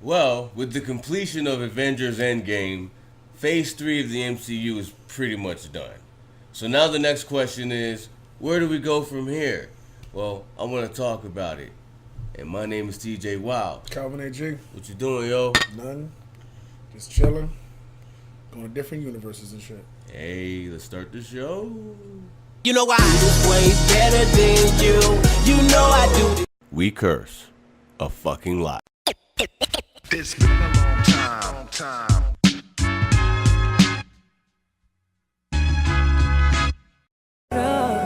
Well, with the completion of Avengers Endgame, Phase 3 of the MCU is pretty much done. So now the next question is, where do we go from here? Well, I want to talk about it. And my name is TJ Wow. Calvin AG. What you doing, yo? None. Just chilling. Going to different universes and shit. Hey, let's start the show. You know I do way better than you. You know I do this. We curse a fucking lot. It's been a long time.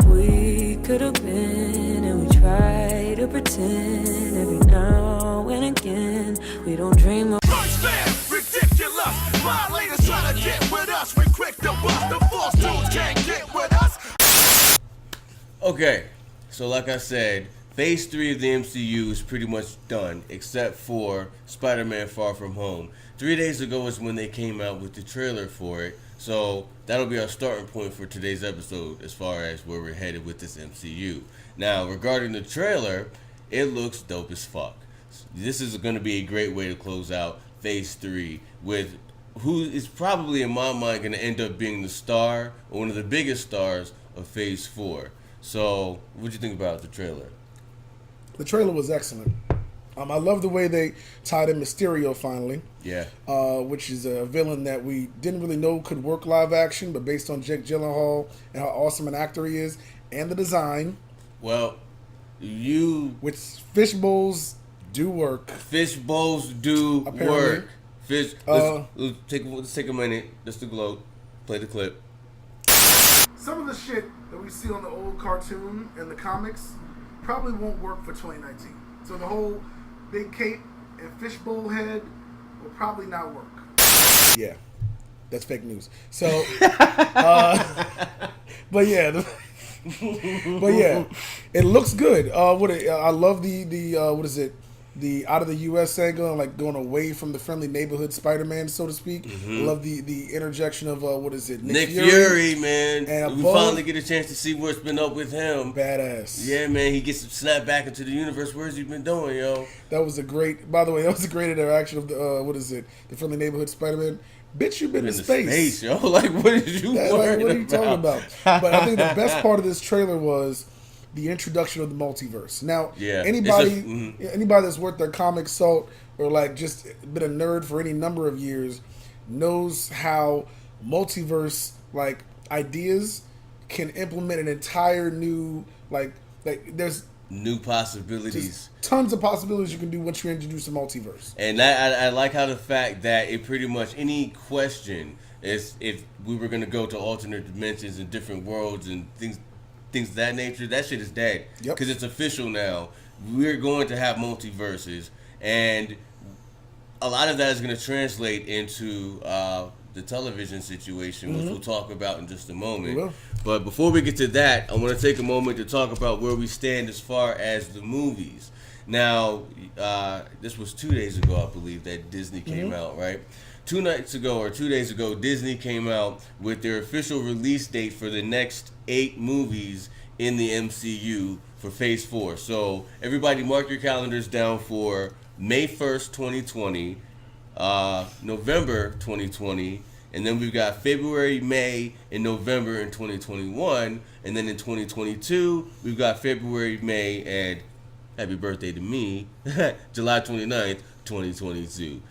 We could have been, and we try to pretend every now and again. We don't dream of. First man, ridiculous. Violators trying to get with us. We quick to bust. The false dudes can't get with us. Okay, so like I said, Phase 3 of the MCU is pretty much done, except for Spider-Man Far From Home. 3 days ago is when they came out with the trailer for it, so that'll be our starting point for today's episode as far as where we're headed with this MCU. Now, regarding the trailer, it looks dope as fuck. This is going to be a great way to close out Phase 3 with who is probably, in my mind, going to end up being the star, or one of the biggest stars of Phase 4. So, what'd you think about the trailer? The trailer was excellent. I love the way they tied in Mysterio finally. Yeah. Which is a villain that we didn't really know could work live action, but based on Jake Gyllenhaal and how awesome an actor he is, and the design. Well, which fish bowls do work. Fish bowls do Apparently. work. Let's take a minute. Just to gloat. Play the clip. Some of the shit that we see on the old cartoon and the comics probably won't work for 2019. So the whole big cape and fishbowl head will probably not work. Yeah, that's fake news. So, but yeah, it looks good. I love the what is it? The out of the U.S. angle, like going away from the friendly neighborhood Spider-Man, so to speak. Mm-hmm. I love the interjection of what is it? Nick Fury, man. And we finally get a chance to see what's been up with him. Badass. Yeah, man. He gets snapped back into the universe. Where's he been doing, yo? That was a great. By the way, that was a great interaction of the what is it? The friendly neighborhood Spider-Man. Bitch, you've been in space, yo. Like, what did you? What are you talking about? But I think the best part of this trailer was the introduction of the multiverse. Now, anybody that's worth their comic salt or like just been a nerd for any number of years knows how multiverse like ideas can implement an entire new like there's new possibilities. Tons of possibilities you can do once you introduce a multiverse. And I like how the fact that it pretty much any question is if we were going to go to alternate dimensions and different worlds and things of that nature, that shit is dead. Yep. Because it's official now. We're going to have multiverses, and a lot of that is going to translate into the television situation, which we'll talk about in just a moment. But before we get to that, I want to take a moment to talk about where we stand as far as the movies. Now, this was 2 days ago, I believe, that Disney came out, right? 2 days ago, Disney came out with their official release date for the next 8 movies in the MCU for Phase 4. So everybody mark your calendars down for May 1st, 2020, November 2020, and then we've got February, May, and November in 2021, and then in 2022, we've got February, May, and happy birthday to me, July 29th, 2022.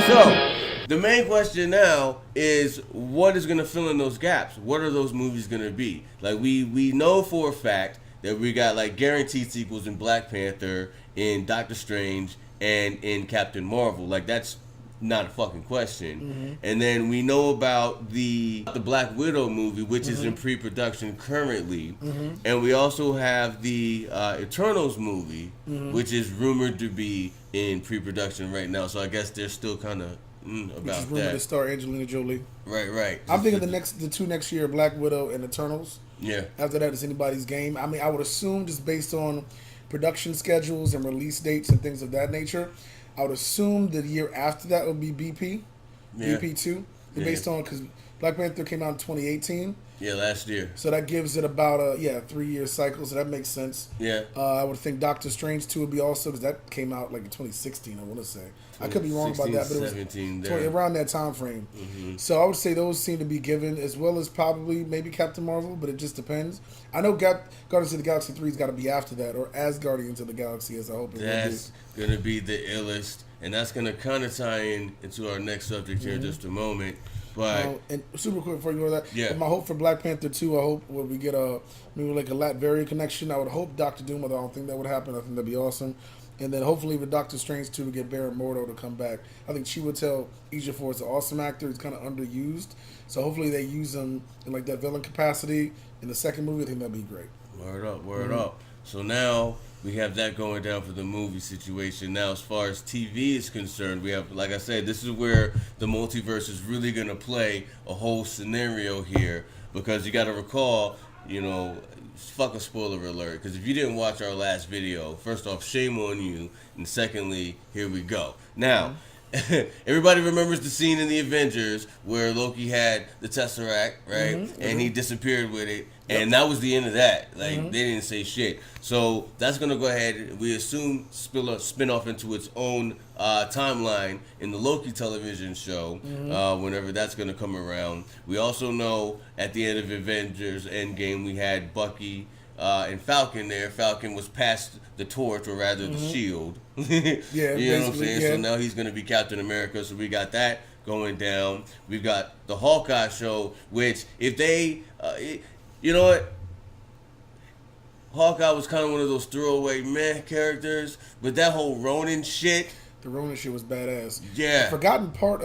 So, the main question now is what is going to fill in those gaps? What are those movies going to be? Like, we know for a fact that we got, like, guaranteed sequels in Black Panther, in Doctor Strange, and in Captain Marvel. Like, that's not a fucking question. And then we know about the Black Widow movie, which is in pre-production currently. And we also have the Eternals movie, which is rumored to be in pre-production right now. So I guess they're still kind of about Which is rumored to star Angelina Jolie. Right. I'm thinking the two next year, Black Widow and Eternals. Yeah. After that, it's anybody's game. I mean, I would assume just based on production schedules and release dates and things of that nature, I would assume the year after that would be BP, BP2, based on because Black Panther came out in 2018, Yeah, last year. So that gives it about a 3-year cycle. So that makes sense. Yeah. I would think Doctor Strange 2 would be also, because that came out like in 2016. I want to say. I could be wrong about that, but it was around that time frame. Mm-hmm. So I would say those seem to be given, as well as probably maybe Captain Marvel, but it just depends. I know Guardians of the Galaxy 3's got to be after that, or as Guardians of the Galaxy, as I hope it will be. That's going to be the illest, and that's going to kind of tie into our next subject here in just a moment. But and super quick before you go to that, my hope for Black Panther 2, I hope when we get maybe like a Latveria connection, I would hope Doctor Doom, although I don't think that would happen. I think that'd be awesome. And then hopefully with Doctor Strange 2, we get Baron Mordo to come back. I think Chiwetel Ejiofor is an awesome actor. He's kind of underused. So hopefully they use him in like that villain capacity in the second movie. I think that'd be great. Word up. So now we have that going down for the movie situation. Now, as far as TV is concerned, we have, like I said, this is where the multiverse is really going to play a whole scenario here, because you got to recall, fuck a spoiler alert, because if you didn't watch our last video, first off, shame on you, and secondly, here we go. Now, everybody remembers the scene in the Avengers where Loki had the Tesseract, right? And he disappeared with it. And that was the end of that. Like, they didn't say shit. So that's going to go ahead, we assume, spin off into its own timeline in the Loki television show, whenever that's going to come around. We also know at the end of Avengers Endgame, we had Bucky and Falcon there. Falcon was passed the torch, or rather the shield. Yeah, you know what I'm saying? Yeah. So now he's going to be Captain America. So we got that going down. We've got the Hawkeye show, which if they, you know what? Hawkeye was kind of one of those throwaway meh characters, but that whole Ronin shit. The Ronin shit was badass. Yeah. The forgotten part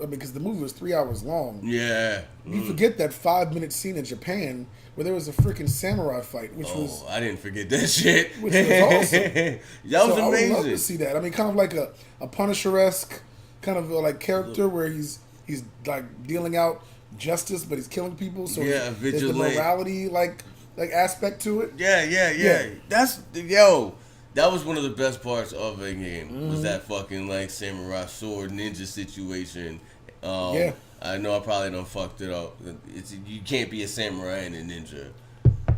because the movie was 3 hours long. Yeah. You forget that 5-minute scene in Japan where there was a freaking samurai fight, which was... I didn't forget that shit. Which was awesome. That was amazing. I would love to see that. I mean, kind of like a Punisher-esque kind of like character where he's like dealing out justice, but he's killing people. So yeah, there's the morality like aspect to it. Yeah. That was one of the best parts of Endgame. Was that fucking like samurai sword ninja situation. I know I probably done fucked it up. You can't be a samurai and a ninja.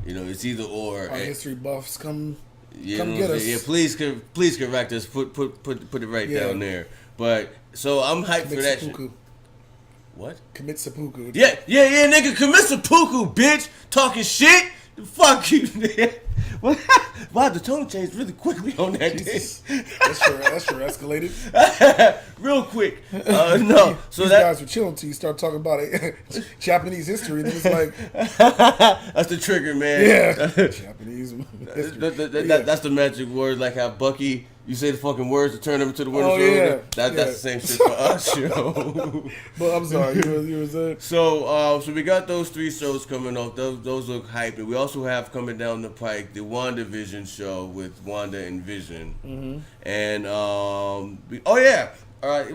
It's either or. Our history buffs come get us. Yeah, please correct us. Put it right down there. But so I'm hyped for that shit. What? Commit seppuku. Yeah, nigga, commit seppuku, bitch. Talking shit. Fuck you, nigga. Wow, the tone changed really quickly on that day. That's sure escalated. Real quick. No. So These guys were chilling until you start talking about Japanese history. And then it's like... That's the trigger, man. Yeah. Japanese history. That's the magic word, like how Bucky... You say the fucking words to turn them to the Winter Soldier. That's the same shit for us, yo. But I'm sorry, you were saying. So we got those 3 shows coming off. Those look hype, and we also have coming down the pike the WandaVision show with Wanda and Vision. And it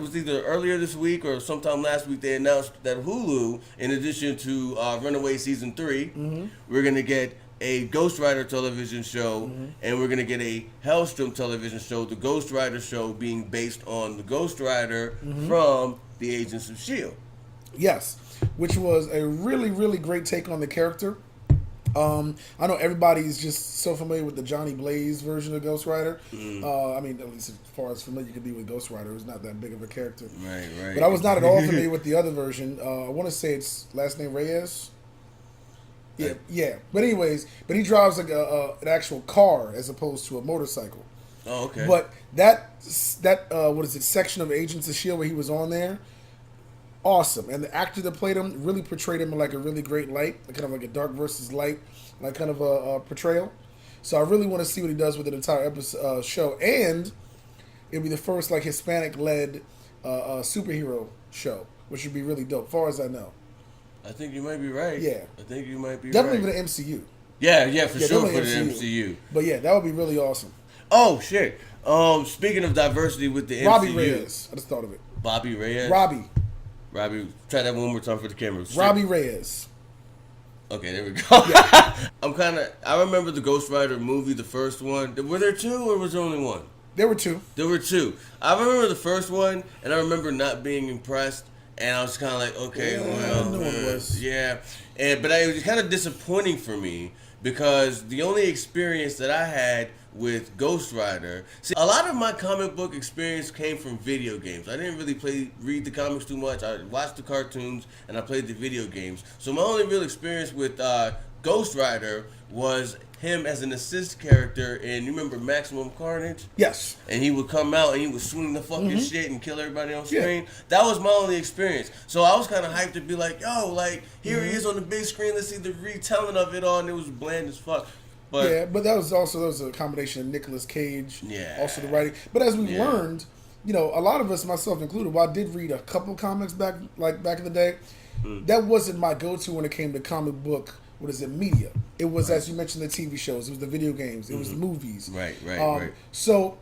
was either earlier this week or sometime last week they announced that Hulu, in addition to Runaway Season 3, we're gonna get a Ghost Rider television show, and we're going to get a Hellstrom television show, the Ghost Rider show being based on the Ghost Rider from the Agents of S.H.I.E.L.D. Yes, which was a really, really great take on the character. I know everybody's just so familiar with the Johnny Blaze version of Ghost Rider. I mean, at least as far as familiar you could be with Ghost Rider, it's not that big of a character. Right. But I was not at all familiar with the other version. I want to say it's last name Reyes. Yeah. But anyways, he drives like an actual car as opposed to a motorcycle. Oh, okay. But that section of Agents of S.H.I.E.L.D. where he was on there, awesome. And the actor that played him really portrayed him in like a really great light, kind of like a dark versus light, like kind of a portrayal. So I really want to see what he does with an entire episode show, and it'll be the first like Hispanic-led superhero show, which would be really dope, as far as I know. I think you might be right. Yeah. I think you might be definitely right. for the MCU. Yeah, for sure for the MCU. But yeah, that would be really awesome. Oh, shit. Speaking of diversity with the Robbie MCU. Reyes. I just thought of it. Bobby Reyes? Robbie, try that one more time for the camera. Robbie Reyes. Okay, there we go. Yeah. I remember the Ghost Rider movie, the first one. Were there 2 or was there only 1? There were 2. There were 2. I remember the first one, and I remember not being impressed. And I was kind of like, okay, Yeah, well, I knew it was. yeah. But it was kind of disappointing for me because the only experience that I had with Ghost Rider, see, a lot of my comic book experience came from video games. I didn't really read the comics too much. I watched the cartoons and I played the video games. So my only real experience with Ghost Rider was him as an assist character in, you remember Maximum Carnage? Yes. And he would come out and he would swing the fucking shit and kill everybody on screen. Yeah. That was my only experience. So I was kind of hyped to be like, yo, like, here he is on the big screen. Let's see the retelling of it all. And it was bland as fuck. But yeah, but that was a combination of Nicolas Cage. Yeah. Also the writing. But as we learned, you know, a lot of us, myself included, while I did read a couple comics back in the day, that wasn't my go-to when it came to comic book. What is it? Media. It was, as you mentioned, the TV shows. It was the video games. It was the movies. Right. So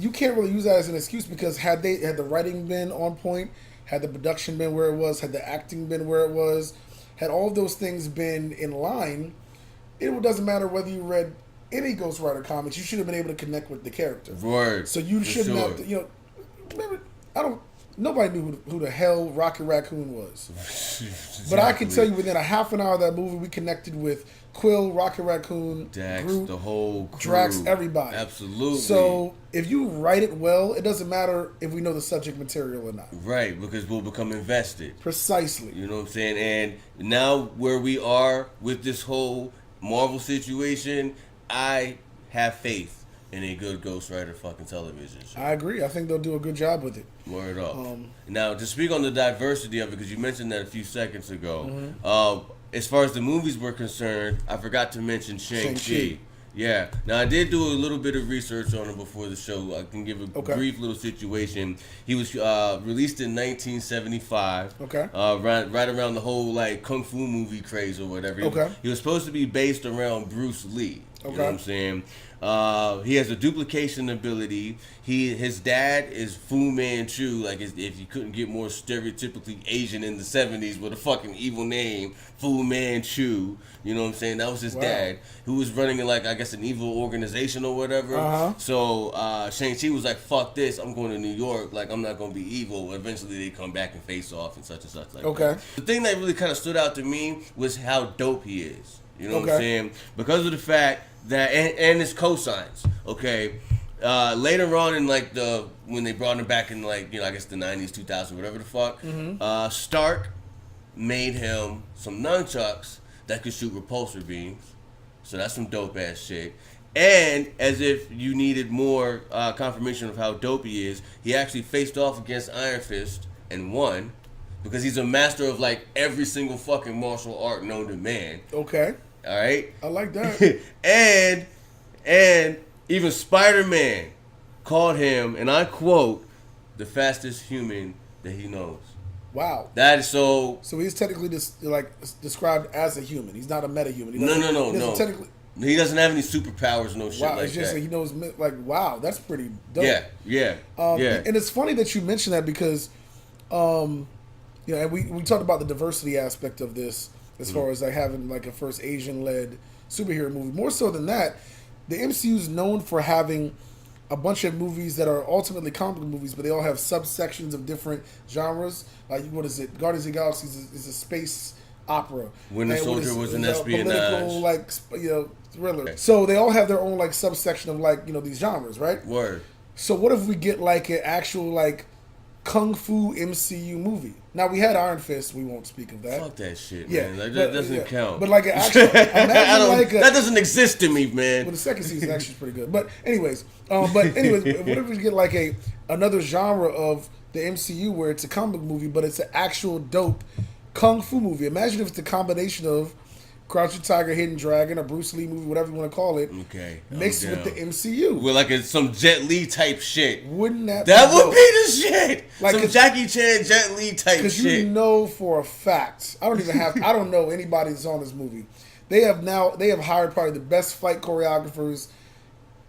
you can't really use that as an excuse because had the writing been on point, had the production been where it was, had the acting been where it was, had all of those things been in line, it doesn't matter whether you read any Ghost Rider comics. You should have been able to connect with the character. Word. So you shouldn't have to, you know. Remember, nobody knew who the hell Rocket Raccoon was. Exactly. But I can tell you within a half an hour of that movie, we connected with Quill, Rocket Raccoon, Dax, Groot, the whole crew. Drax, everybody. Absolutely. So if you write it well, it doesn't matter if we know the subject material or not. Right, because we'll become invested. Precisely. You know what I'm saying? And now where we are with this whole Marvel situation, I have faith in a good Ghost Rider fucking television show. I agree. I think they'll do a good job with it. Word up. Now, to speak on the diversity of it, because you mentioned that a few seconds ago, as far as the movies were concerned, I forgot to mention Shang-Chi. Yeah. Now, I did do a little bit of research on him before the show. I can give a brief little situation. He was released in 1975. Okay. Right around the whole, like, Kung Fu movie craze or whatever. He was supposed to be based around Bruce Lee. You know what I'm saying? He has a duplication ability. His dad is Fu Manchu, like if you couldn't get more stereotypically Asian in the 70s with a fucking evil name, Fu Manchu. You know what I'm saying? That was his dad, who was running like, I guess, an evil organization or whatever. So Shang-Chi was like, fuck this, I'm going to New York, like I'm not going to be evil. Eventually they come back and face off and such like that. The thing that really kind of stood out to me was how dope he is. You know what I'm saying? Because of the fact that, and his cosigns, okay? Later on in like when they brought him back in like, you know, I guess the 90s, 2000s, whatever the fuck, Stark made him some nunchucks that could shoot repulsor beams. So that's some dope ass shit. And as if you needed more confirmation of how dope he is, he actually faced off against Iron Fist and won. Because he's a master of like every single fucking martial art known to man. Okay. All right. I like that. and even Spider-Man called him, and I quote, the fastest human that he knows. Wow. That is so. So he's technically described as a human. He's not a metahuman. No. Technically, he doesn't have any superpowers, no shit wow, like it's just that. Like he knows, like, wow, that's pretty dope. Yeah. And it's funny that you mentioned that because, you know, and we talked about the diversity aspect of this as far as like having like a first Asian-led superhero movie. More so than that, the MCU is known for having a bunch of movies that are ultimately comic book movies, but they all have subsections of different genres. Like, what is it? Guardians of the Galaxy is a space opera. Winter Soldier was an espionage. Political, like, you know, thriller. Okay. So they all have their own like subsection of like, you know, these genres, right? Word. So what if we get like an actual like Kung Fu MCU movie? Now we had Iron Fist. We won't speak of that. Fuck that shit, man. Like, that doesn't count. But like an actual, that doesn't exist to me, man. Well, the second season actually is pretty good. But anyways, what if we get like another genre of the MCU where it's a comic book movie, but it's an actual dope Kung Fu movie? Imagine if it's a combination of Crouching Tiger, Hidden Dragon, a Bruce Lee movie, whatever you want to call it, mixed with the MCU. With like some Jet Li type shit. Wouldn't that would be the shit. Like some Jackie Chan, Jet Li type shit. Because you know for a fact, I don't know anybody that's on this movie. They have hired probably the best fight choreographers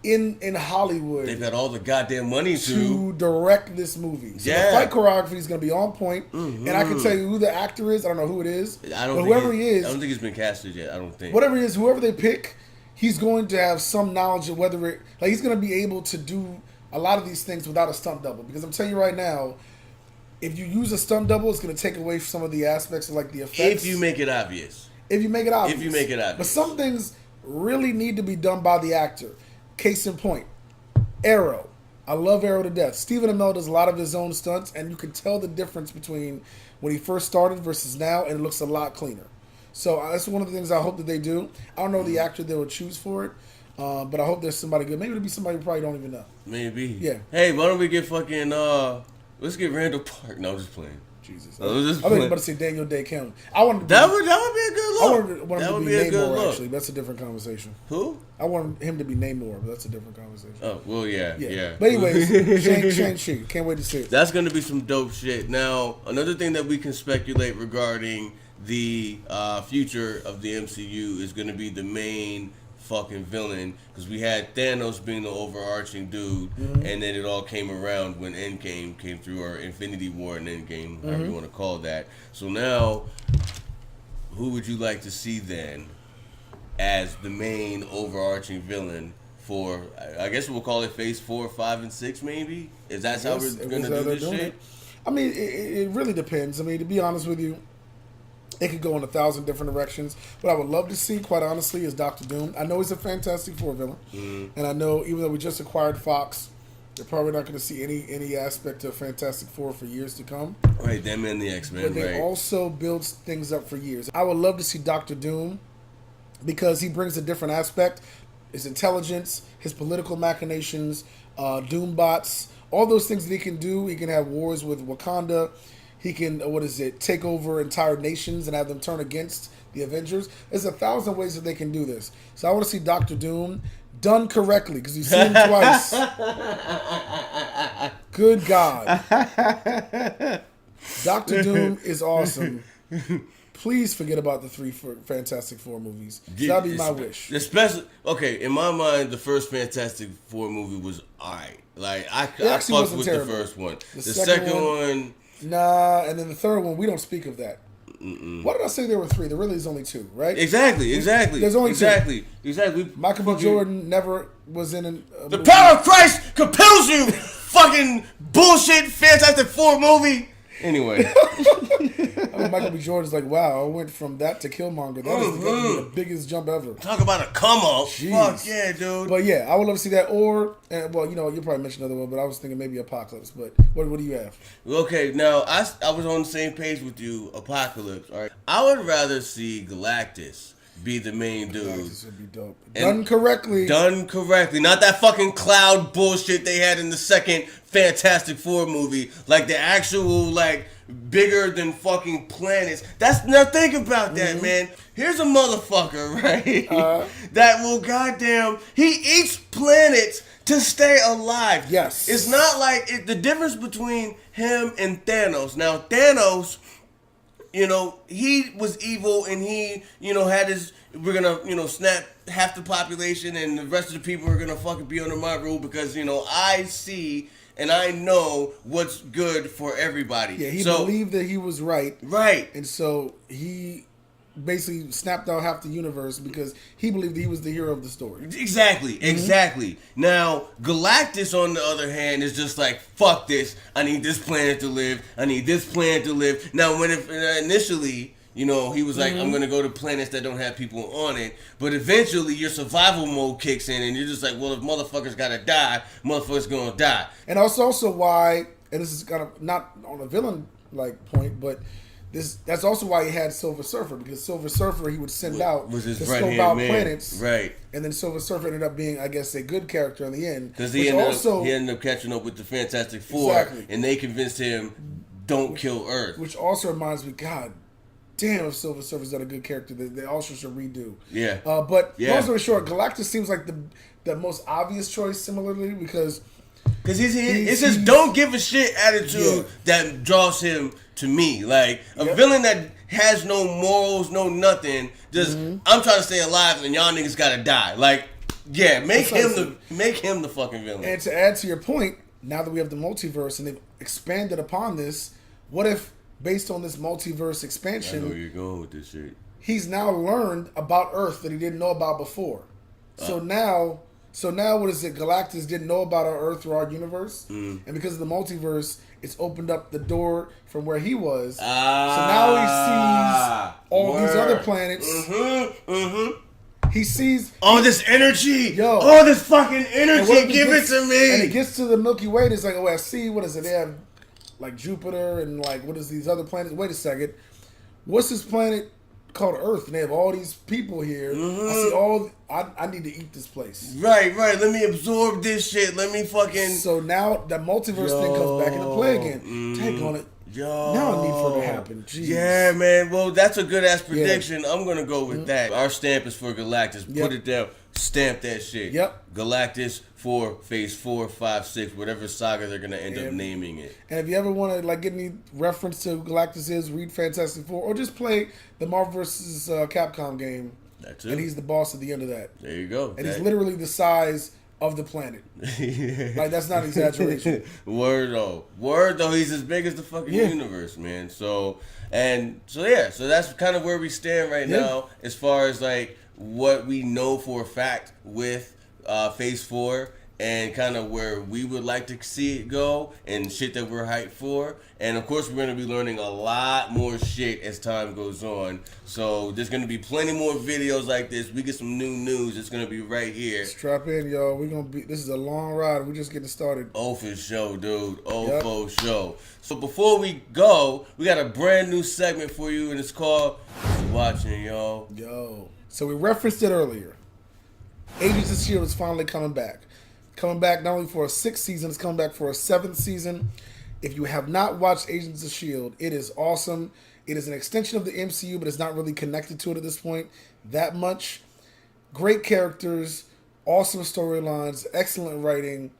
in Hollywood. They've had all the goddamn money to direct this movie. So the fight choreography is going to be on point. And I can tell you who the actor is. I don't know who it is. Whoever he is. I don't think he's been casted yet. I don't think. Whatever he is, whoever they pick, he's going to have some knowledge of whether it... Like, he's going to be able to do a lot of these things without a stunt double. Because I'm telling you right now, if you use a stunt double, it's going to take away some of the aspects of like the effects. If you make it obvious. If you make it obvious. But some things really need to be done by the actor. Case in point, Arrow. I love Arrow to death. Stephen Amell does a lot of his own stunts, and you can tell the difference between when he first started versus now, and it looks a lot cleaner. So that's one of the things I hope that they do. I don't know the actor they would choose for it, but I hope there's somebody good. Maybe it'll be somebody you probably don't even know. Maybe. Yeah. Hey, why don't we get fucking, let's get Randall Park. No, I'm just playing. Jesus. I was just I was about to say Daniel Day-Kim. That would be a good look. I wanted that him would to be a be good Namor, look. actually. That's a different conversation. Who? I wanted him to be Namor, but that's a different conversation. Oh, well, yeah. But anyways, Shang-Chi. Can't wait to see it. That's going to be some dope shit. Now, another thing that we can speculate regarding the future of the MCU is going to be the main fucking villain, because we had Thanos being the overarching dude, and then it all came around when Endgame came through, or Infinity War and Endgame, however you want to call that. So now, who would you like to see then as the main overarching villain for, I guess we'll call it Phase 4, 5, and 6 maybe? Is that how we're going to do this shit? I mean, it really depends. I mean, to be honest with you, it could go in 1,000 different directions. What I would love to see, quite honestly, is Doctor Doom. I know he's a Fantastic Four villain, and I know even though we just acquired Fox, they're probably not going to see any aspect of Fantastic Four for years to come. Right, them and the X-Men, but they also build things up for years. I would love to see Doctor Doom because he brings a different aspect. His intelligence, his political machinations, Doom bots, all those things that he can do. He can have wars with Wakanda. He can, take over entire nations and have them turn against the Avengers. There's 1,000 ways that they can do this. So I want to see Doctor Doom done correctly, because you've seen him twice. Good God. Doctor Doom is awesome. Please forget about the 3 Fantastic Four movies. That'd be my wish. Especially, okay, in my mind, the first Fantastic Four movie was alright. Like, I fucked with terrible. The first one. The second second one... Nah, and then the third one, we don't speak of that. Why did I say there were 3? There really is only 2, right? Exactly. There's only 2. Exactly. Michael B. Jordan never was in The power of Christ compels you! Fucking bullshit Fantastic Four movie! Anyway. I mean, Michael B. Jordan's like, wow, I went from that to Killmonger. That is the biggest jump ever. Talk about a come up. Fuck yeah, dude. But yeah, I would love to see that. Or, well, you probably mentioned another one, but I was thinking maybe Apocalypse. But what do you have? Okay, now, I was on the same page with you, Apocalypse. All right, I would rather see Galactus be the main dude. Galactus would be dope. Done correctly. Not that fucking cloud bullshit they had in the second Fantastic Four movie. Like the actual, like, bigger than fucking planets. Now think about that, man. Here's a motherfucker, right? That will goddamn, he eats planets to stay alive. Yes. It's not like, the difference between him and Thanos. Now, Thanos, he was evil, and he, had his, we're gonna, snap half the population, and the rest of the people are gonna fucking be under my rule because, I see and I know what's good for everybody. Yeah, he believed that he was right. Right. And so he basically snapped out half the universe because he believed that he was the hero of the story. Exactly. Now, Galactus, on the other hand, is just like, fuck this. I need this planet to live. Now, when initially, he was like, I'm going to go to planets that don't have people on it. But eventually, your survival mode kicks in, and you're just like, well, if motherfuckers got to die, motherfuckers going to die. And that's also why, and this is kind of not on a villain-like point, but that's also why he had Silver Surfer, because Silver Surfer he would send out to scope out planets. Right. And then Silver Surfer ended up being, I guess, a good character in the end. Because he ended up catching up with the Fantastic Four, and they convinced him, don't kill Earth. Which also reminds me, God damn, if Silver Surfer's not a good character, they also should redo. Yeah. But long story short, Galactus seems like the most obvious choice, similarly, because it's his don't give a shit attitude that draws him to me. Like, a villain that has no morals, no nothing, just, I'm trying to stay alive and y'all niggas gotta die. Like, yeah, make him the fucking villain. And to add to your point, now that we have the multiverse and they've expanded upon this, what if, based on this multiverse expansion, I know where you're going with this shit. He's now learned about Earth that he didn't know about before. So now So now what is it? Galactus didn't know about our Earth or our universe, and because of the multiverse, it's opened up the door from where he was. So now he sees all these other planets. He sees all this energy. Yo. All this fucking energy. Give it to me. And it gets to the Milky Way. And it's like, oh, I see. What is it? They have like Jupiter and like what is these other planets? Wait a second. What's this planet called Earth? And they have all these people here. I see all. I need to eat this place. Right. Let me absorb this shit. Let me fucking. So now that multiverse thing comes back into play again. Take on it. Now I need for it to happen. Jeez. Yeah, man. Well, that's a good ass prediction. Yeah. I'm gonna go with that. Our stamp is for Galactus. Put it down. Stamp that shit. Yep. Galactus for Phase 4, 5, 6, whatever saga they're gonna end up naming it. And if you ever want to like get any reference to Galactus is, read Fantastic Four or just play the Marvel vs. Capcom game. That's it. And he's the boss at the end of that. There you go. And he's literally the size of the planet. Like, that's not exaggeration. Word though, he's as big as the fucking universe, man. So that's kind of where we stand right now as far as like what we know for a fact with Phase 4 and kind of where we would like to see it go and shit that we're hyped for. And of course, we're going to be learning a lot more shit as time goes on. So there's going to be plenty more videos like this. We get some new news. It's going to be right here. Strap in, y'all. This is a long ride. We're just getting started. Oh, for sure, dude. For sure. So before we go, we got a brand new segment for you, and it's called Watching, y'all. Yo. So we referenced it earlier. Agents of S.H.I.E.L.D. is finally coming back. Coming back not only for a 6th season, it's coming back for a 7th season. If you have not watched Agents of S.H.I.E.L.D., it is awesome. It is an extension of the MCU, but it's not really connected to it at this point that much. Great characters, awesome storylines, excellent writing.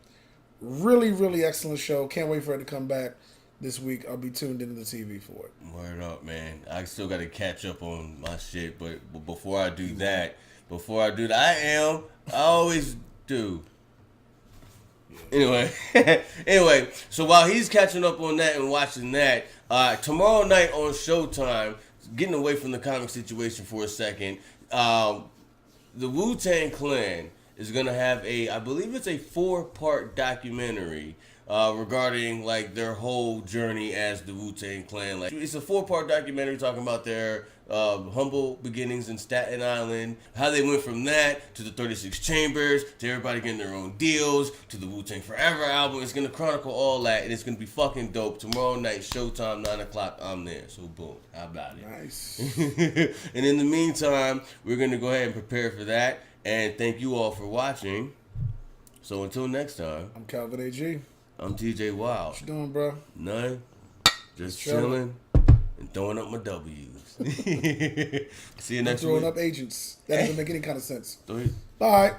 Really, really excellent show. Can't wait for it to come back this week. I'll be tuned into the TV for it. Word up, man. I still got to catch up on my shit, but before I do that, I always do. Anyway, so while he's catching up on that and watching that, tomorrow night on Showtime, getting away from the comic situation for a second, the Wu-Tang Clan is going to have I believe it's a 4-part documentary regarding like their whole journey as the Wu-Tang Clan. Like, it's a 4-part documentary talking about their humble beginnings in Staten Island, how they went from that to the 36 Chambers, to everybody getting their own deals, to the Wu-Tang Forever album. It's going to chronicle all that, and it's going to be fucking dope. Tomorrow night, Showtime, 9 o'clock, I'm there. So boom, how about it? Nice. And in the meantime, we're going to go ahead and prepare for that, and thank you all for watching. So until next time, I'm Calvin A.G. I'm TJ Wild. What you doing, bro? None. Just chilling and throwing up my W's. See you next week. Throwing up agents. That doesn't make any kind of sense. Three. Bye.